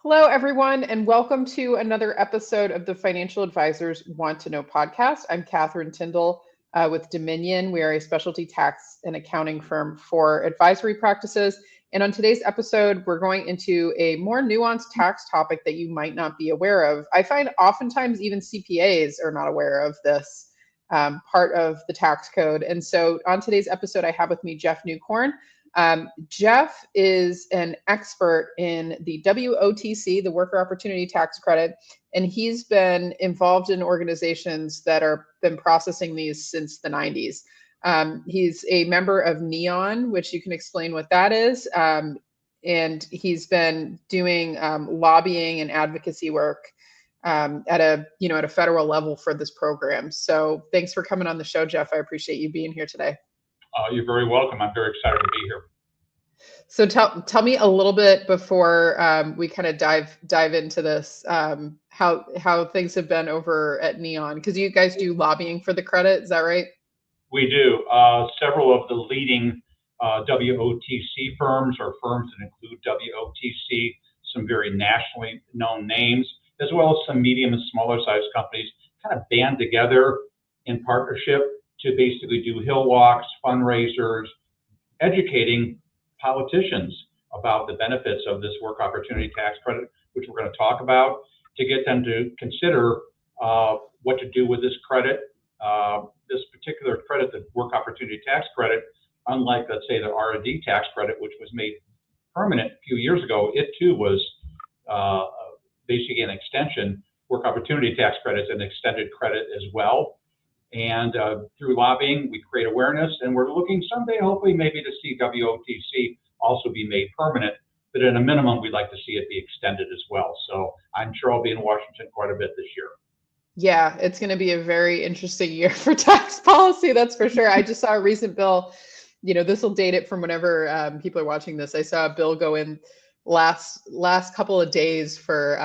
Hello, everyone, and welcome to another episode of the Financial Advisors Want to Know podcast. I'm Catherine Tindall with Dominion. We are a specialty tax and accounting firm for advisory practices. And on today's episode, we're going into a more nuanced tax topic that you might not be aware of. I find oftentimes even CPAs are not aware of this part of the tax code. And so on today's episode, I have with me Jeff Newcorn. Jeff is an expert in the WOTC, the Worker Opportunity Tax Credit, and he's been involved in organizations that have been processing these since the 90s. He's a member of NEON, which you can explain what that is, and he's been doing lobbying and advocacy work at a federal level for this program. So thanks for coming on the show, Jeff. I appreciate you being here today. You're very welcome. I'm very excited to be here. So tell me a little bit before we kind of dive into this, how things have been over at NEON, because you guys do lobbying for the credit. Is that right? We do. Several of the leading WOTC firms or firms that include WOTC, some very nationally known names, as well as some medium and smaller sized companies kind of band together in partnership to basically do hill walks, fundraisers, educating politicians about the benefits of this work opportunity tax credit, which we're going to talk about, to get them to consider what to do with this credit. This particular credit, the work opportunity tax credit, unlike, let's say, the R&D tax credit, which was made permanent a few years ago, it too was basically an extension. Work opportunity tax credit is an extended credit as well. And through lobbying, we create awareness, and we're looking someday, hopefully, maybe to see WOTC also be made permanent. But at a minimum, we'd like to see it be extended as well. So I'm sure I'll be in Washington quite a bit this year. Yeah, it's going to be a very interesting year for tax policy, that's for sure. I just saw a recent bill, this will date it from whenever people are watching this. I saw a bill go in last couple of days for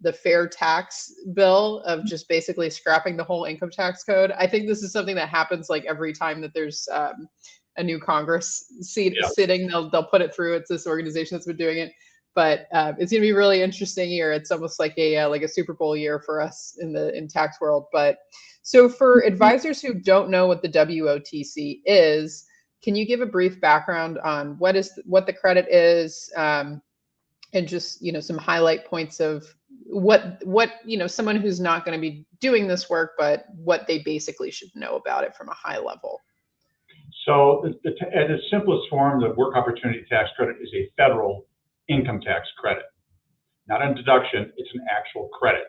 the fair tax bill of just basically scrapping the whole income tax code. I think this is something that happens like every time that there's a new Congress seat sitting, they'll put it through. It's this organization that's been doing it, but it's going to be a really interesting year. It's almost like a Super Bowl year for us in tax world. But so for advisors who don't know what the WOTC is, can you give a brief background on what the credit is? And just, some highlight points of what someone who's not going to be doing this work, but what they basically should know about it from a high level. So at its simplest form, the work opportunity tax credit is a federal income tax credit, not a deduction. It's an actual credit.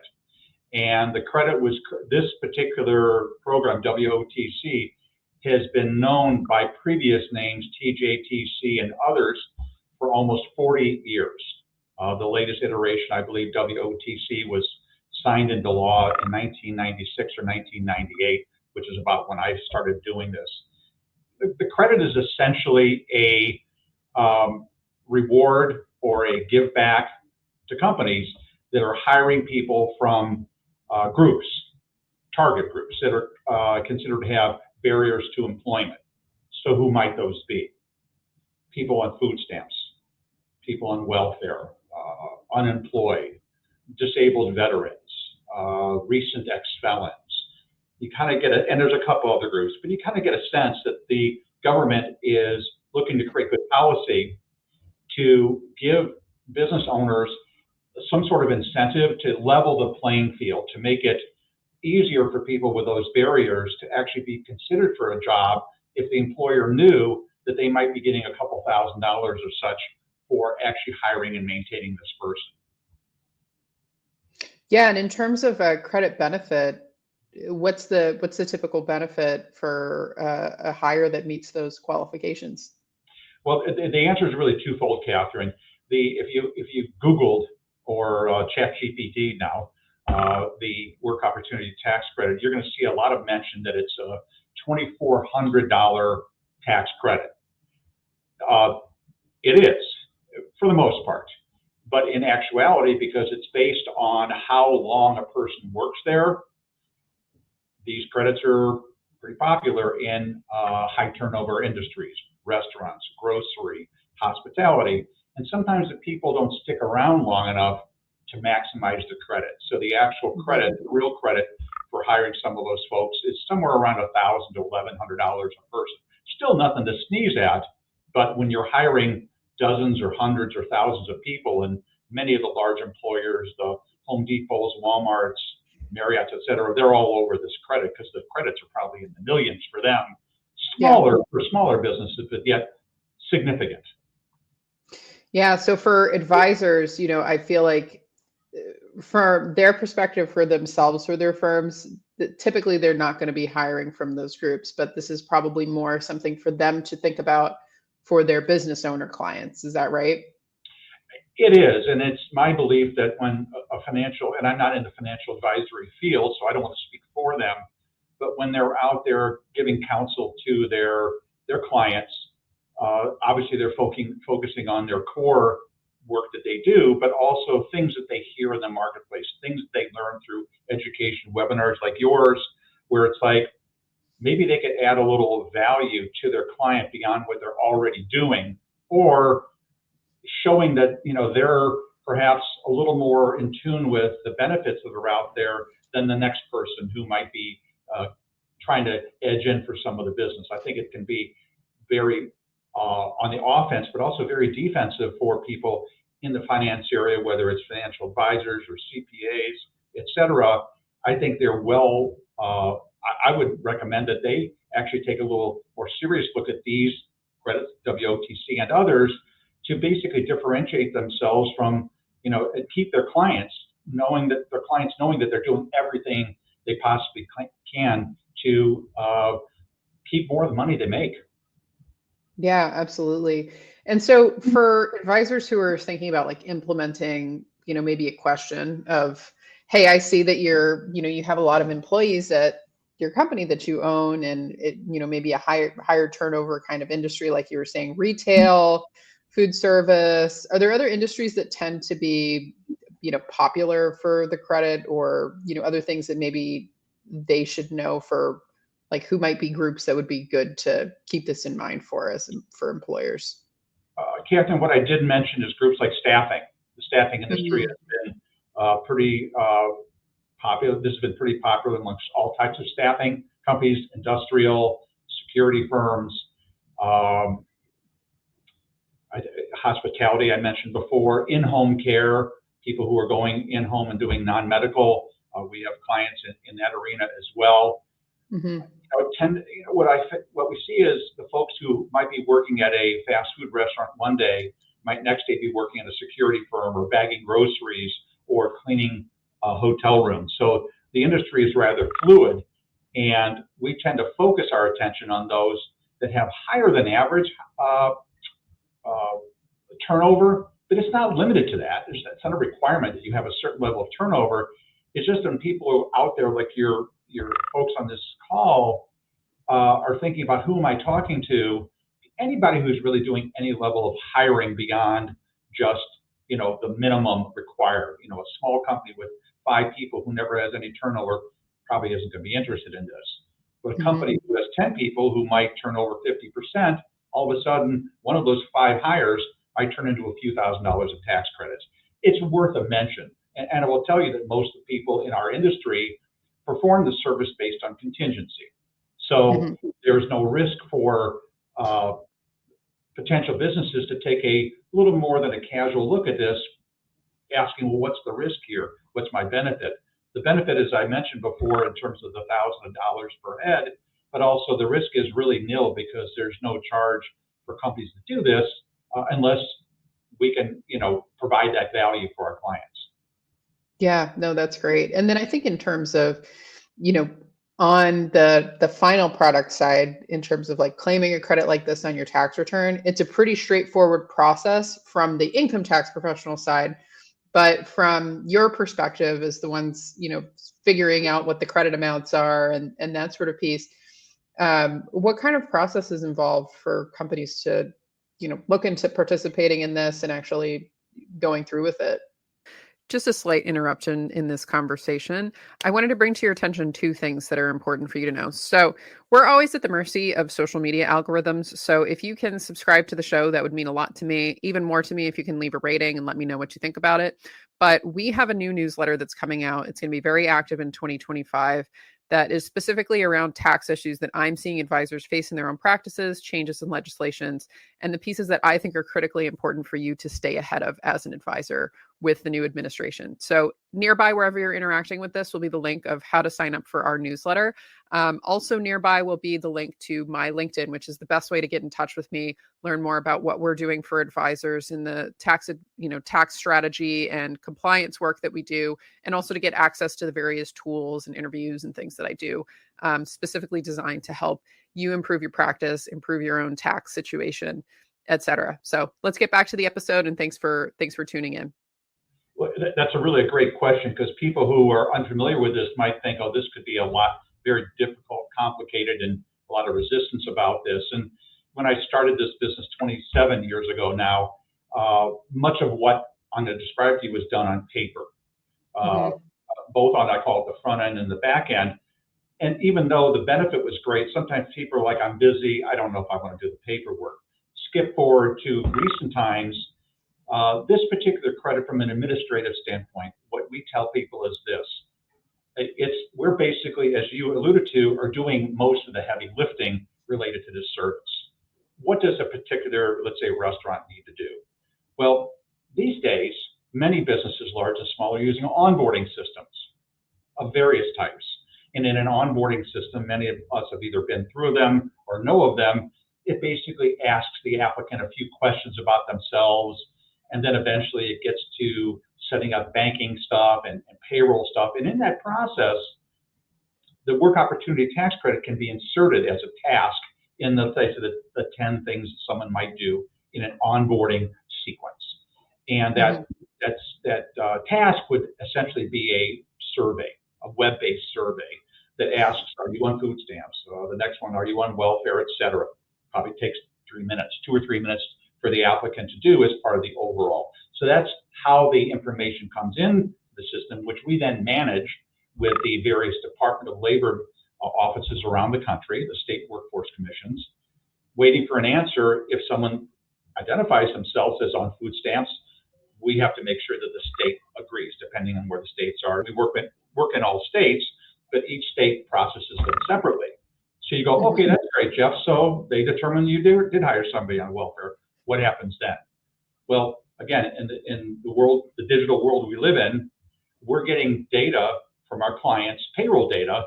And the credit this particular program, WOTC, has been known by previous names, TJTC and others, for almost 40 years. The latest iteration, I believe, WOTC was signed into law in 1996 or 1998, which is about when I started doing this. The credit is essentially a reward or a give back to companies that are hiring people from groups, target groups that are considered to have barriers to employment. So who might those be? People on food stamps, people on welfare, unemployed, disabled veterans, recent ex-felons. You kind of get and there's a couple other groups, but you kind of get a sense that the government is looking to create good policy to give business owners some sort of incentive to level the playing field, to make it easier for people with those barriers to actually be considered for a job if the employer knew that they might be getting a couple $1,000s or such for actually hiring and maintaining this person. Yeah, and in terms of a credit benefit, what's the typical benefit for a hire that meets those qualifications? Well, the answer is really twofold, Catherine. If you Googled or ChatGPT now the work opportunity tax credit, you're going to see a lot of mention that it's a $2,400 tax credit. It is, for the most part. But in actuality, because it's based on how long a person works there, these credits are pretty popular in high turnover industries, restaurants, grocery, hospitality. And sometimes the people don't stick around long enough to maximize the credit. So the actual credit, the real credit for hiring some of those folks is somewhere around $1,000 to $1,100 a person. Still nothing to sneeze at, but when you're hiring dozens or hundreds or thousands of people, and many of the large employers, the Home Depots, Walmarts, Marriott's, et cetera, they're all over this credit because the credits are probably in the millions for them. For smaller businesses, but yet significant. Yeah. So for advisors, I feel like from their perspective for themselves, for their firms, typically they're not going to be hiring from those groups, but this is probably more something for them to think about for their business owner clients. Is that right? It is, and it's my belief that when a financial, and I'm not in the financial advisory field, so I don't want to speak for them, but when they're out there giving counsel to their clients, obviously they're focusing on their core work that they do, but also things that they hear in the marketplace, things that they learn through education webinars like yours, where it's like maybe they could add a little value to their client beyond what they're already doing, or showing that they're perhaps a little more in tune with the benefits that are out there than the next person who might be trying to edge in for some of the business. I think it can be very on the offense, but also very defensive for people in the finance area, whether it's financial advisors or CPAs, et cetera. I think they're I would recommend that they actually take a little more serious look at these credits, WOTC and others, to basically differentiate themselves from, and keep their clients knowing that they're doing everything they possibly can to keep more of the money they make. Yeah, absolutely. And so for advisors who are thinking about like implementing, maybe a question of, hey, I see that you have a lot of employees at your company that you own, and it, maybe a higher turnover kind of industry, like you were saying, retail, food service. Are there other industries that tend to be, popular for the credit, or, other things that maybe they should know for, like, who might be groups that would be good to keep this in mind for employers? Catherine, what I did mention is groups like staffing. The staffing industry has been pretty popular. This has been pretty popular amongst all types of staffing companies, industrial, security firms, hospitality, I mentioned before, in-home care, people who are going in-home and doing non-medical. We have clients in that arena as well. Mm-hmm. What we see is the folks who might be working at a fast food restaurant one day might next day be working at a security firm or bagging groceries or cleaning hotel rooms. So the industry is rather fluid, and we tend to focus our attention on those that have higher than average turnover, but it's not limited to that. It's not a requirement that you have a certain level of turnover. It's just when people out there, like your folks on this call, are thinking about who am I talking to, anybody who's really doing any level of hiring beyond just, the minimum required. A small company with 5 people who never has any turnover probably isn't going to be interested in this. But a company who has 10 people who might turn over 50%, all of a sudden, one of those 5 hires might turn into a few $1,000s of tax credits. It's worth a mention. And I will tell you that most of the people in our industry perform the service based on contingency. So there's no risk for potential businesses to take a little more than a casual look at this, asking, well, what's the risk here? What's my benefit? The benefit, as I mentioned before, in terms of the $1,000 per head, but also the risk is really nil because there's no charge for companies to do this unless we can, provide that value for our clients. Yeah, no, that's great. And then I think in terms of, on the final product side, in terms of like claiming a credit like this on your tax return, it's a pretty straightforward process from the income tax professional side. But from your perspective as the ones, figuring out what the credit amounts are and that sort of piece, what kind of process is involved for companies to, look into participating in this and actually going through with it? Just a slight interruption in this conversation. I wanted to bring to your attention two things that are important for you to know. So we're always at the mercy of social media algorithms. So if you can subscribe to the show, that would mean a lot to me. Even more to me if you can leave a rating and let me know what you think about it. But we have a new newsletter that's coming out. It's going to be very active in 2025. That is specifically around tax issues that I'm seeing advisors face in their own practices, changes in legislations, and the pieces that I think are critically important for you to stay ahead of as an advisor with the new administration. So nearby, wherever you're interacting with this, will be the link of how to sign up for our newsletter. Also nearby will be the link to my LinkedIn, which is the best way to get in touch with me, learn more about what we're doing for advisors in the tax strategy and compliance work that we do, and also to get access to the various tools and interviews and things that I do, specifically designed to help you improve your practice, improve your own tax situation, etc. So let's get back to the episode, and thanks for tuning in. Well, that's a really great question, because people who are unfamiliar with this might think, oh, this could be a lot, very difficult, complicated, and a lot of resistance about this. And when I started this business 27 years ago now, much of what I'm going to describe to you was done on paper, both on, I call it the front end and the back end. And even though the benefit was great, sometimes people are like, I'm busy, I don't know if I want to do the paperwork. Skip forward to recent times. This particular credit, from an administrative standpoint, what we tell people is this. We're basically, as you alluded to, are doing most of the heavy lifting related to this service. What does a particular, let's say, restaurant need to do? Well, these days, many businesses, large and small, are using onboarding systems of various types. And in an onboarding system, many of us have either been through them or know of them. It basically asks the applicant a few questions about themselves, and then eventually it gets to setting up banking stuff and payroll stuff. And in that process, the work opportunity tax credit can be inserted as a task in the place of the 10 things someone might do in an onboarding sequence. And that task would essentially be a survey, a web-based survey that asks, are you on food stamps? The next one, are you on welfare, et cetera? Probably takes 2 or 3 minutes for the applicant to do as part of the overall. So that's how the information comes in the system, which we then manage with the various Department of Labor offices around the country, the state workforce commissions, waiting for an answer. If someone identifies themselves as on food stamps, we have to make sure that the state agrees, depending on where the states are. We work in all states, but each state processes them separately. So you go, okay, that's great, Jeff. So they determined you did hire somebody on welfare. What happens then? Well, again, in the world, the digital world we live in, we're getting data from our clients, payroll data,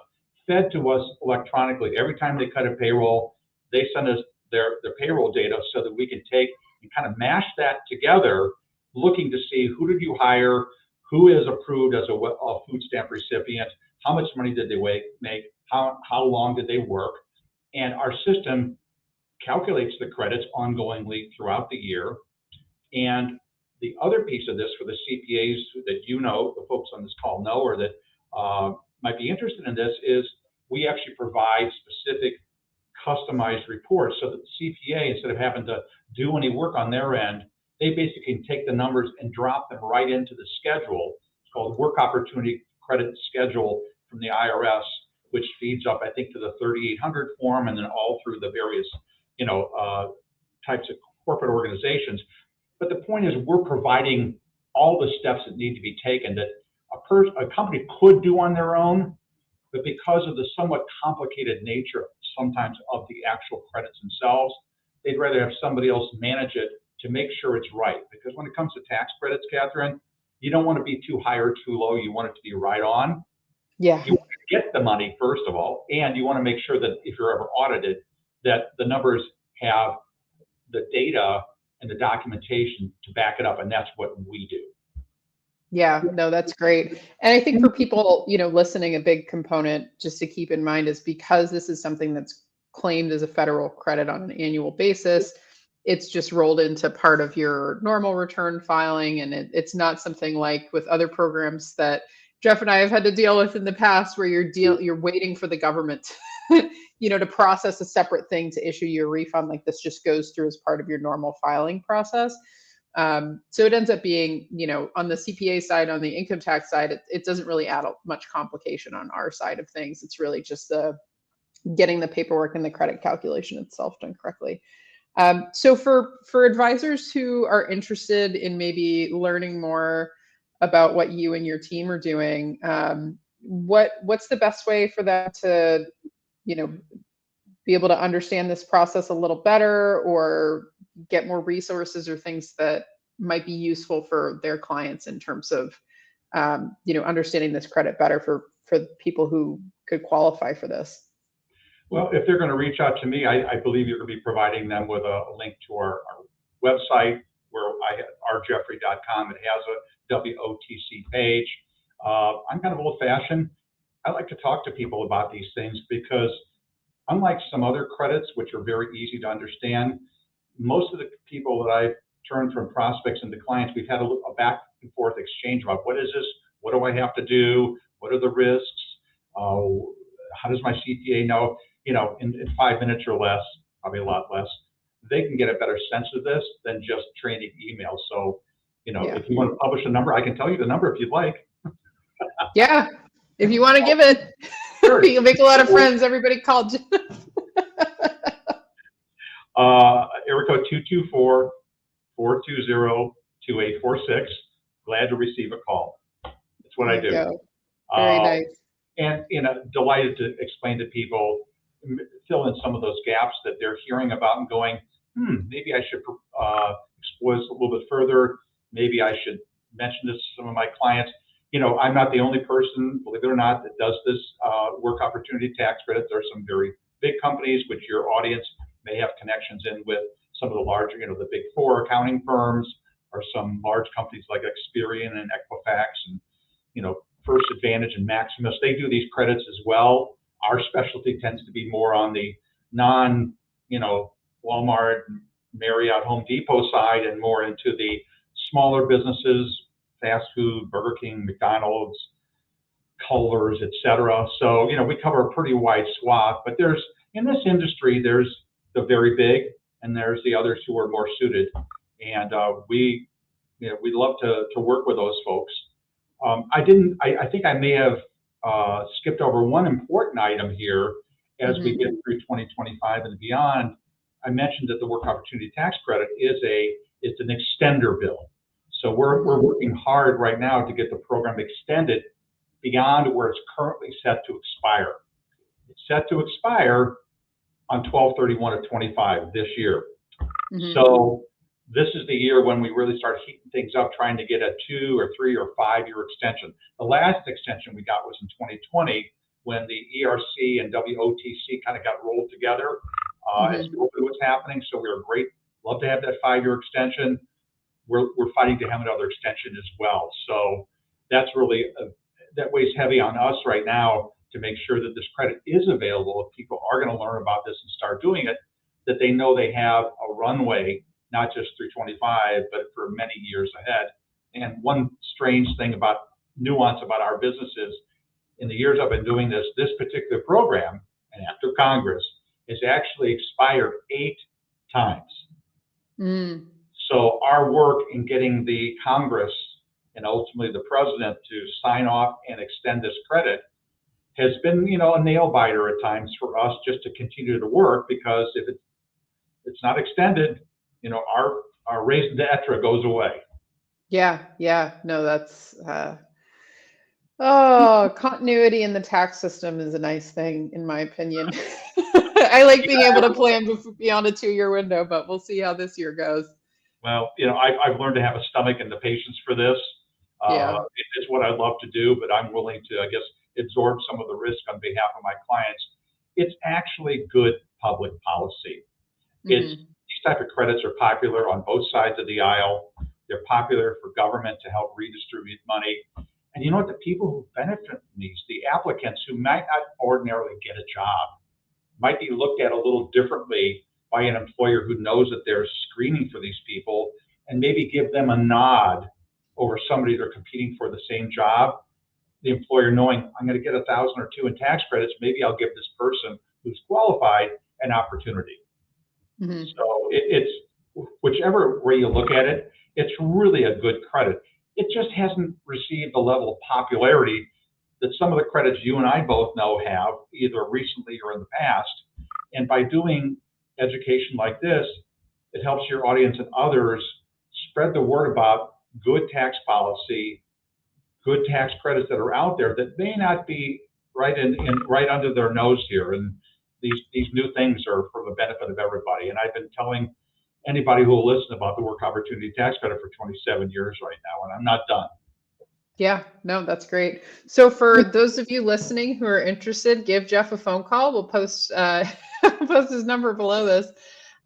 fed to us electronically. Every time they cut a payroll, they send us their payroll data so that we can take and kind of mash that together, looking to see who did you hire, who is approved as a food stamp recipient, how much money did they make, how long did they work, and our system calculates the credits ongoingly throughout the year. And the other piece of this for the CPAs that the folks on this call know, or that might be interested in this, is we actually provide specific customized reports so that the CPA, instead of having to do any work on their end, they basically can take the numbers and drop them right into the schedule. It's called Work Opportunity Credit Schedule from the IRS, which feeds up, I think, to the 3800 form, and then all through the various types of corporate organizations. But the point is, we're providing all the steps that need to be taken that a company could do on their own, but because of the somewhat complicated nature sometimes of the actual credits themselves, they'd rather have somebody else manage it to make sure it's right. Because when it comes to tax credits, Catherine, you don't want to be too high or too low. You want it to be right on. Yeah. You want to get the money, first of all, and you want to make sure that if you're ever audited, that the numbers have the data and the documentation to back it up, and that's what we do. Yeah, no, that's great. And I think for people, listening, a big component just to keep in mind is because this is something that's claimed as a federal credit on an annual basis, it's just rolled into part of your normal return filing. And it's not something like with other programs that Jeff and I have had to deal with in the past, where you're waiting for the government, to process a separate thing to issue your refund. Like, this just goes through as part of your normal filing process. So it ends up being, on the CPA side, on the income tax side, it doesn't really add much complication on our side of things. It's really just getting the paperwork and the credit calculation itself done correctly. So for advisors who are interested in maybe learning more about what you and your team are doing, what's the best way for them to, be able to understand this process a little better, or get more resources or things that might be useful for their clients in terms of, understanding this credit better for people who could qualify for this? Well, if they're going to reach out to me, I believe you're going to be providing them with a link to our website, where rjeffrey.com. It has a WOTC page. I'm kind of old-fashioned. I like to talk to people about these things because, unlike some other credits, which are very easy to understand, most of the people that I've turned from prospects into clients, we've had a back and forth exchange about what is this, what do I have to do, what are the risks, how does my CPA know? In 5 minutes or less, probably a lot less, they can get a better sense of this than just training email. So, if you want to publish a number, I can tell you the number if you'd like. Yeah, if you want to give it. Sure. You'll make a lot of friends. Everybody called. Area code 224-420-2846. Glad to receive a call. That's what I do. Very nice. And delighted to explain to people, fill in some of those gaps that they're hearing about and going, maybe I should explore this a little bit further. Maybe I should mention this to some of my clients. I'm not the only person, believe it or not, that does this work opportunity tax credit. There are some very big companies, which your audience may have connections in with some of the larger, the big four accounting firms, or some large companies like Experian and Equifax and, First Advantage and Maximus. They do these credits as well. Our specialty tends to be more on the non, Walmart, Marriott, Home Depot side, and more into the smaller businesses, fast food, Burger King, McDonald's, Culver's, et cetera. So, we cover a pretty wide swath, but in this industry, there's the very big, and there's the others who are more suited. And we love to work with those folks. I think I may have skipped over one important item here as we get through 2025 and beyond. I mentioned that the Work Opportunity Tax Credit is an extender bill. So we're working hard right now to get the program extended beyond where it's currently set to expire. It's set to expire on 12/31 of 25 this year. So this is the year when we really start heating things up, trying to get a 2 or 3 or 5 year extension. The last extension we got was in 2020, when the ERC and WOTC kind of got rolled together as COVID was happening. So we were great. Love to have that 5 year extension. We're fighting to have another extension as well. So that's really, that weighs heavy on us right now to make sure that this credit is available. If people are going to learn about this and start doing it, that they know they have a runway, not just through 25, but for many years ahead. And one strange thing nuance about our business is, in the years I've been doing this particular program, an act of Congress, has actually expired 8 times. So our work in getting the Congress and ultimately the president to sign off and extend this credit has been, a nail biter at times for us, just to continue to work, because if it's not extended, our raison d'etre goes away. Yeah. No, that's continuity in the tax system is a nice thing, in my opinion. I like being able to plan beyond a 2 year window, but we'll see how this year goes. Well, I've learned to have a stomach and the patience for this. It's what I love to do, but I'm willing to, I guess, absorb some of the risk on behalf of my clients. It's actually good public policy. These type of credits are popular on both sides of the aisle. They're popular for government to help redistribute money. And you know what? The people who benefit from these, the applicants who might not ordinarily get a job, might be looked at a little differently by an employer who knows that they're screening for these people, and maybe give them a nod over somebody they're competing for the same job. The employer knowing, I'm going to get 1,000 or 2 in tax credits, maybe I'll give this person who's qualified an opportunity. So whichever way you look at it, it's really a good credit. It just hasn't received the level of popularity that some of the credits you and I both know have, either recently or in the past. And by doing education like this, it helps your audience and others spread the word about good tax policy, good tax credits that are out there that may not be right right under their nose here. And these new things are for the benefit of everybody. And I've been telling anybody who will listen about the Work Opportunity Tax Credit for 27 years right now, and I'm not done. Yeah, no, that's great. So for those of you listening who are interested, give Jeff a phone call. We'll post post his number below this.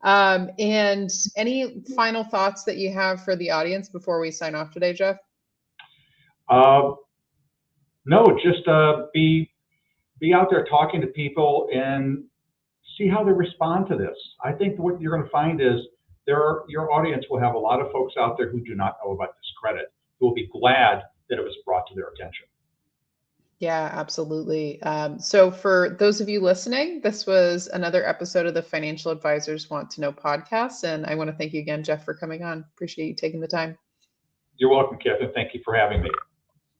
And any final thoughts that you have for the audience before we sign off today, Jeff? No, just be out there talking to people and see how they respond to this. I think what you're going to find is your audience will have a lot of folks out there who do not know about this credit, who will be glad that it was brought to their attention. Yeah, absolutely. So for those of you listening, this was another episode of the Financial Advisors Want to Know podcast. And I want to thank you again, Jeff, for coming on. Appreciate you taking the time. You're welcome, Catherine. Thank you for having me.